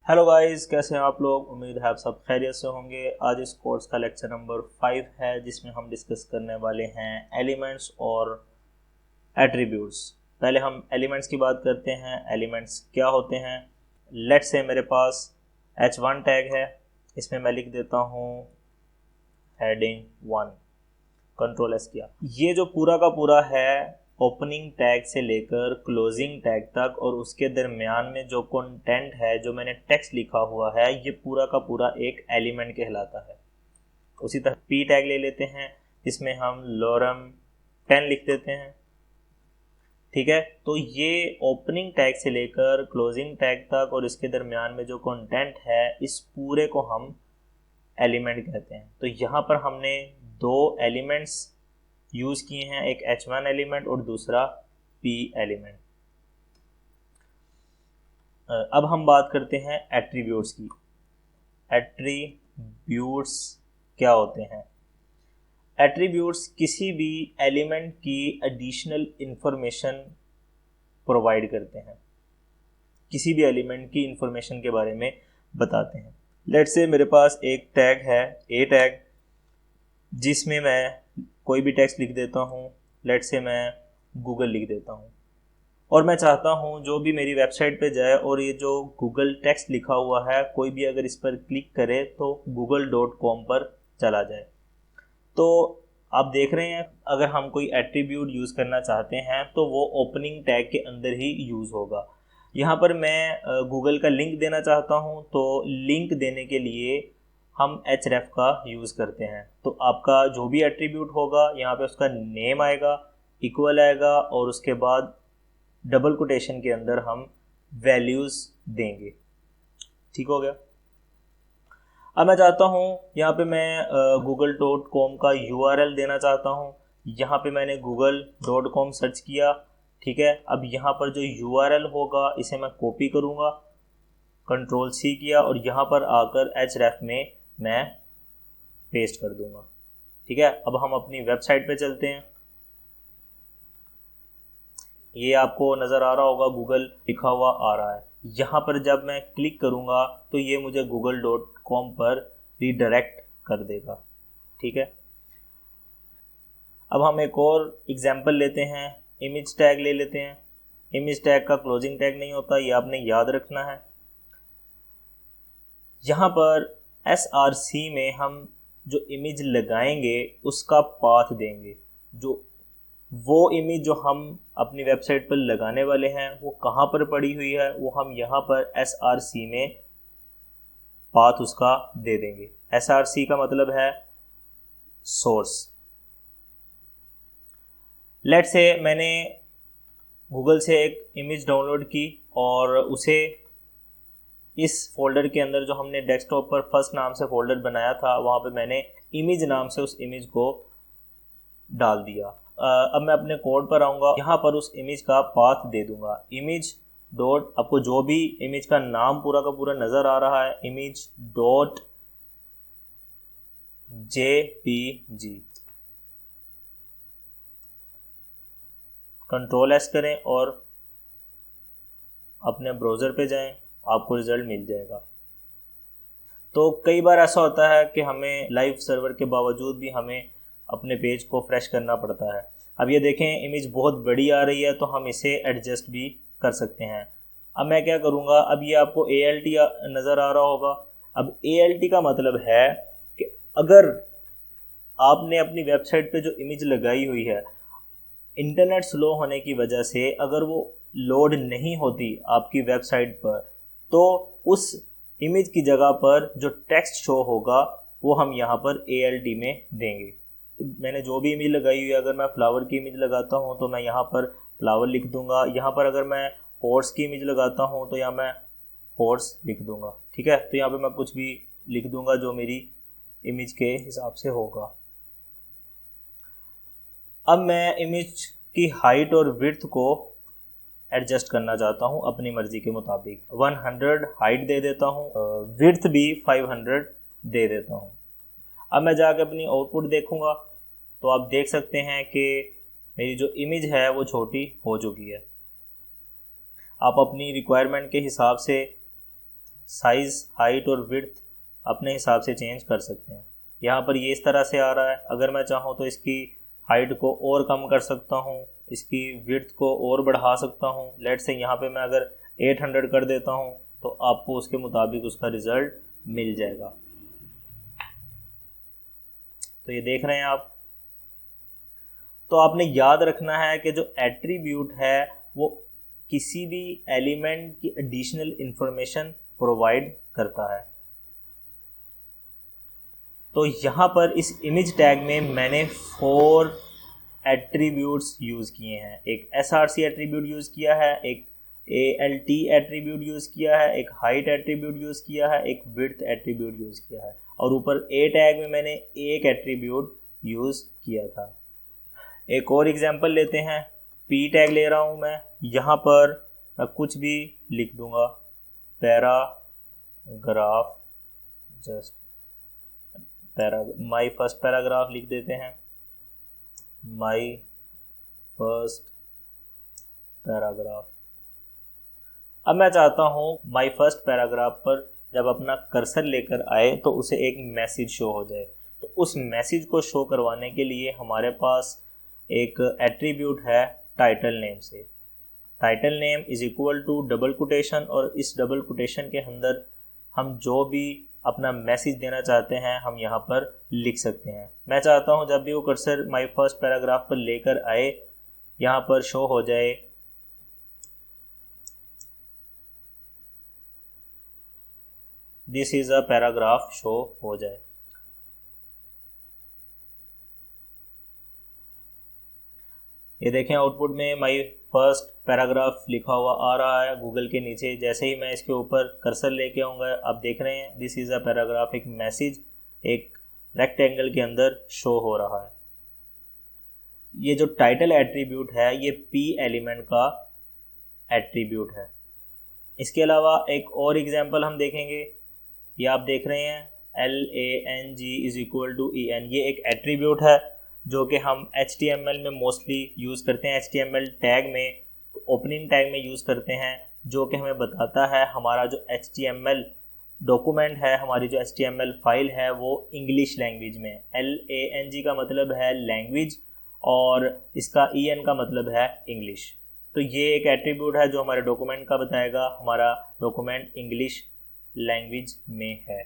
Hello guys, कैसे हैं आप लोग। उम्मीद है आप सब खैरियत से होंगे। आज इस कोर्स का लेक्चर नंबर 5 है जिसमें हम डिस्कस करने वाले हैं एलिमेंट्स और एट्रीब्यूट्स। पहले हम एलिमेंट्स की बात करते हैं। एलिमेंट्स क्या होते हैं। लेट्स से मेरे पास h1 टैग है, इसमें मैं लिख देता हूँ हेडिंग 1। कंट्रोल एस किया। ये जो पूरा का पूरा है ओपनिंग टैग से लेकर क्लोजिंग टैग तक और उसके दरमियान में जो कंटेंट है, जो मैंने टेक्स्ट लिखा हुआ है, ये पूरा का पूरा एक एलिमेंट कहलाता है। उसी तरह पी टैग ले लेते हैं, इसमें हम लॉरम 10 लिख देते हैं। ठीक है, तो ये ओपनिंग टैग से लेकर क्लोजिंग टैग तक और इसके दरमियान में जो कंटेंट है, इस पूरे को हम एलिमेंट कहते हैं। तो यहाँ पर हमने दो एलिमेंट्स यूज किए हैं, एक h1 एलिमेंट और दूसरा p एलिमेंट। अब हम बात करते हैं एट्रीब्यूट्स की। एट्रीब्यूट्स क्या होते हैं। एट्रीब्यूट्स किसी भी एलिमेंट की एडिशनल इंफॉर्मेशन प्रोवाइड करते हैं, किसी भी एलिमेंट की इंफॉर्मेशन के बारे में बताते हैं। लेट्स से मेरे पास एक टैग है ए टैग, जिसमें मैं कोई भी टेक्स्ट लिख देता हूँ। लेट्स से मैं गूगल लिख देता हूँ और मैं चाहता हूँ जो भी मेरी वेबसाइट पे जाए और ये जो गूगल टेक्स्ट लिखा हुआ है, कोई भी अगर इस पर क्लिक करे तो google.com पर चला जाए। तो आप देख रहे हैं, अगर हम कोई एट्रीब्यूट यूज़ करना चाहते हैं तो वो ओपनिंग टैग के अंदर ही यूज़ होगा। यहाँ पर मैं गूगल का लिंक देना चाहता हूँ, तो लिंक देने के लिए हम href का यूज़ करते हैं। तो आपका जो भी एट्रीब्यूट होगा, यहाँ पे उसका नेम आएगा, इक्वल आएगा और उसके बाद डबल कोटेशन के अंदर हम वैल्यूज़ देंगे। ठीक हो गया। अब मैं चाहता हूँ यहाँ पे मैं google.com का URL देना चाहता हूँ। यहाँ पे मैंने google.com सर्च किया। ठीक है, अब यहाँ पर जो URL होगा इसे मैं कॉपी करूँगा, कंट्रोल C किया और यहाँ पर आकर href में मैं पेस्ट कर दूँगा। ठीक है, अब हम अपनी वेबसाइट पे चलते हैं। ये आपको नज़र आ रहा होगा, गूगल लिखा हुआ आ रहा है। यहाँ पर जब मैं क्लिक करूँगा तो ये मुझे google.com पर रीडायरेक्ट कर देगा। ठीक है, अब हम एक और एग्जांपल लेते हैं। इमेज टैग ले लेते हैं। इमेज टैग का क्लोजिंग टैग नहीं होता, ये आपने याद रखना है। यहाँ पर src में हम जो इमेज लगाएंगे उसका पाथ देंगे। जो वो इमेज जो हम अपनी वेबसाइट पर लगाने वाले हैं वो कहाँ पर पड़ी हुई है, वो हम यहाँ पर src में पाथ उसका दे देंगे। src का मतलब है सोर्स। लेट्स से मैंने गूगल से एक इमेज डाउनलोड की और उसे इस फोल्डर के अंदर, जो हमने डेस्कटॉप पर फर्स्ट नाम से फोल्डर बनाया था, वहाँ पे मैंने इमेज नाम से उस इमेज को डाल दिया। अब मैं अपने कोड पर आऊँगा, यहाँ पर उस इमेज का पाथ दे दूंगा। इमेज डॉट, आपको जो भी इमेज का नाम पूरा का पूरा नज़र आ रहा है, image dot jpg। Control S करें और अपने ब्राउज़र पे जाएं, आपको रिज़ल्ट मिल जाएगा। तो कई बार ऐसा होता है कि हमें लाइव सर्वर के बावजूद भी हमें अपने पेज को फ्रेश करना पड़ता है। अब ये देखें, इमेज बहुत बड़ी आ रही है तो हम इसे एडजस्ट भी कर सकते हैं। अब मैं क्या करूँगा, अब ये आपको ALT नज़र आ रहा होगा। अब ALT का मतलब है कि अगर आपने अपनी वेबसाइट पे जो इमेज लगाई हुई है, इंटरनेट स्लो होने की वजह से अगर वो लोड नहीं होती आपकी वेबसाइट पर, तो उस इमेज की जगह पर जो टेक्स्ट शो होगा वो हम यहाँ पर ALT में देंगे। मैंने जो भी इमेज लगाई हुई है, अगर मैं फ्लावर की इमेज लगाता हूँ तो मैं यहाँ पर फ्लावर लिख दूंगा। यहाँ पर अगर मैं हॉर्स की इमेज लगाता हूँ तो यहाँ मैं हॉर्स लिख दूंगा। ठीक है, तो यहाँ पे मैं कुछ भी लिख दूंगा जो मेरी इमेज के हिसाब से होगा। अब मैं इमेज की हाइट और विड्थ को एडजस्ट करना चाहता हूँ अपनी मर्ज़ी के मुताबिक। 100 हाइट दे देता हूँ, विड्थ भी 500 दे देता हूँ। अब मैं जाकर अपनी आउटपुट देखूँगा तो आप देख सकते हैं कि मेरी जो इमेज है वो छोटी हो चुकी है। आप अपनी रिक्वायरमेंट के हिसाब से साइज़, हाइट और विड्थ अपने हिसाब से चेंज कर सकते हैं। यहाँ पर ये इस तरह से आ रहा है, अगर मैं चाहूँ तो इसकी हाइट को और कम कर सकता हूँ, इसकी विड्थ को और बढ़ा सकता हूँ। लेट से यहाँ पे मैं अगर 800 कर देता हूँ तो आपको उसके मुताबिक उसका रिज़ल्ट मिल जाएगा। तो ये देख रहे हैं आप। तो आपने याद रखना है कि जो एट्रीब्यूट है वो किसी भी एलिमेंट की एडिशनल इंफॉर्मेशन प्रोवाइड करता है। तो यहाँ पर इस इमेज टैग में मैंने 4 एट्रीब्यूट्स यूज़ किए हैं। एक SRC एट्रीब्यूट यूज़ किया है, एक ALT एट्रीब्यूट यूज़ किया है, एक हाइट एट्रीब्यूट यूज़ किया है, एक विड्थ एट्रीब्यूट यूज़ किया है, और ऊपर A टैग में मैंने एक एट्रीब्यूट यूज़ किया था। एक और एग्जांपल लेते हैं। P टैग ले रहा हूँ मैं, यहाँ पर मैं कुछ भी लिख दूँगा, paragraph, just my first paragraph लिख देते हैं, माई फर्स्ट पैराग्राफ। अब मैं चाहता हूँ माई फर्स्ट पैराग्राफ पर जब अपना कर्सर लेकर आए तो उसे एक मैसेज शो हो जाए। तो उस मैसेज को शो करवाने के लिए हमारे पास एक एट्रीब्यूट है टाइटल नेम से। Title name is equal to double quotation, और इस डबल कोटेशन के अंदर हम जो भी अपना मैसेज देना चाहते हैं हम यहाँ पर लिख सकते हैं। मैं चाहता हूँ जब भी वो कर्सर माई फर्स्ट पैराग्राफ पर लेकर आए यहाँ पर शो हो जाए this is a paragraph, show हो जाए। ये देखें आउटपुट में माई फर्स्ट पैराग्राफ लिखा हुआ आ रहा है गूगल के नीचे। जैसे ही मैं इसके ऊपर कर्सर लेके आऊँगा आप देख रहे हैं दिस इज़ अ पैराग्राफ, एक मैसेज एक रेक्टेंगल के अंदर शो हो रहा है। ये जो टाइटल एट्रीब्यूट है ये P एलिमेंट का एट्रीब्यूट है। इसके अलावा एक और एग्जांपल हम देखेंगे। ये आप देख रहे हैं LANG is equal to EN, ये एक एट्रीब्यूट है जो कि हम HTML में मोस्टली यूज़ करते हैं। HTML टैग में, ओपनिंग टैग में यूज़ करते हैं, जो कि हमें बताता है हमारा जो HTML डॉक्यूमेंट है, हमारी जो HTML फाइल है वो इंग्लिश लैंग्वेज में। LANG का मतलब है लैंग्वेज और इसका EN का मतलब है इंग्लिश। तो ये एक एट्रीब्यूट है जो हमारे डॉक्यूमेंट का बताएगा हमारा डॉक्यूमेंट इंग्लिश लैंग्वेज में है।